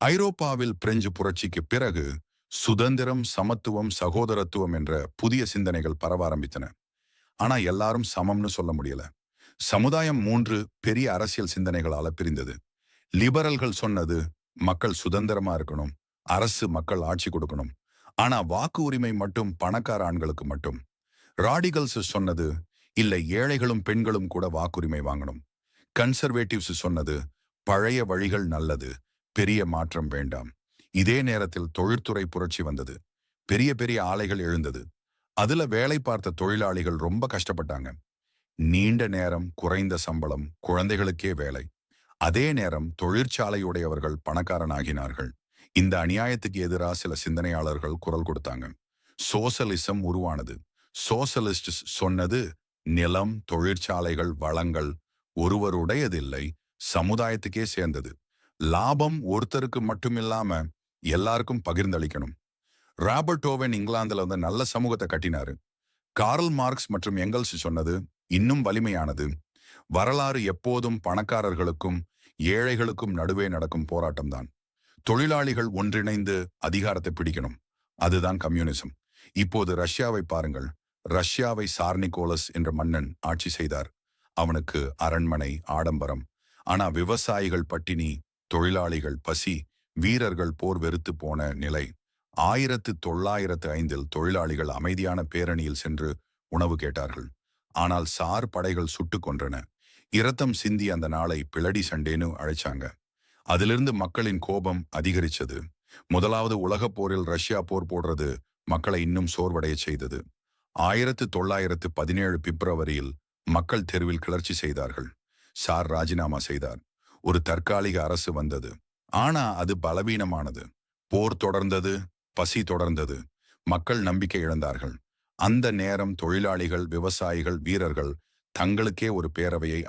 ஐரோப்பாவில் பிரெஞ்சு புரட்சிக்கு பிறகு சுதந்திரம், சமத்துவம், சகோதரத்துவம் என்ற புதிய சிந்தனைகள் பரவ ஆரம்பித்தன. ஆனா எல்லாரும் சமம்னு சொல்ல முடியல. சமுதாயம் 3 பெரிய அரசியல் சிந்தனைகளால பிரிந்தது. லிபரல்கள் சொன்னது மக்கள் சுதந்திரமா இருக்கணும், அரசு மக்கள் ஆட்சி கொடுக்கணும். ஆனா வாக்கு உரிமை மட்டும் பணக்கார ஆண்களுக்கு மட்டும். ராடிகல்ஸ் சொன்னது இல்லை, ஏழைகளும் பெண்களும் கூட வாக்குரிமை வாங்கணும். கன்சர்வேட்டிவ்ஸ் சொன்னது பழைய வழிகள் நல்லது, பெரிய மாற்றம் வேண்டாம். இதே நேரத்தில் தொழிற்துறை புரட்சி வந்தது. பெரிய பெரிய ஆலைகள் எழுந்தது. அதுல வேலை பார்த்த தொழிலாளிகள் ரொம்ப கஷ்டப்பட்டாங்க. நீண்ட நேரம், குறைந்த சம்பளம், குழந்தைகளுக்கே வேலை. அதே நேரம் தொழிற்சாலையுடையவர்கள் பணக்காரனாகினார்கள். இந்த அநியாயத்துக்கு எதிராக சில சிந்தனையாளர்கள் குரல் கொடுத்தாங்க. சோசலிசம் உருவானது. சோசலிஸ்ட் சொன்னது நிலம், தொழிற்சாலைகள், வளங்கள் ஒருவருடையதில்லை, சமுதாயத்துக்கே சேர்ந்தது. லாபம் ஒருத்தருக்கு மட்டுமில்லாம எல்லாருக்கும் பகிர்ந்தளிக்கணும். ராபர்ட் ஓவன் இங்கிலாந்துல வந்து நல்ல சமூகத்தை கட்டினாரு. கார்ல் மார்க்ஸ் மற்றும் எங்கல்ஸ் சொன்னது இன்னும் வலிமையானது. வரலாறு எப்போதும் பணக்காரர்களுக்கும் ஏழைகளுக்கும் நடுவே நடக்கும் போராட்டம்தான். தொழிலாளிகள் ஒன்றிணைந்து அதிகாரத்தை பிடிக்கணும். அதுதான் கம்யூனிசம். இப்போது ரஷ்யாவை பாருங்கள். ரஷ்யாவை சார்னிகோலஸ் என்ற மன்னன் ஆட்சி செய்தார். அவனுக்கு அரண்மனை, ஆடம்பரம். ஆனா விவசாயிகள் பட்டினி, தொழிலாளிகள் பசி, வீரர்கள் போர் வெறுத்து போன நிலை. 1905 தொழிலாளிகள் அமைதியான பேரணியில் சென்று உணவு கேட்டார்கள். ஆனால் சார் படைகள் சுட்டு கொன்றன. இரத்தம் சிந்தி அந்த நாளை பிளடி சண்டேன்னு அழைச்சாங்க. அதிலிருந்து மக்களின் கோபம் அதிகரிச்சது. முதலாவது உலகப் போரில் ரஷ்யா போர் போடுறது மக்களை இன்னும் சோர்வடைய செய்தது. 1917 பிப்ரவரியில் மக்கள் தெருவில் கிளர்ச்சி செய்தார்கள். சார் ராஜினாமா செய்தார். ஒரு தற்காலிக அரசு வந்தது. ஆனா அது பலவீனமானது. போர் தொடர்ந்தது, பசி தொடர்ந்தது. மக்கள் நம்பிக்கை இழந்தார்கள். அந்த நேரம் தொழிலாளிகள், விவசாயிகள், வீரர்கள் தங்களுக்கே ஒரு பேரவையை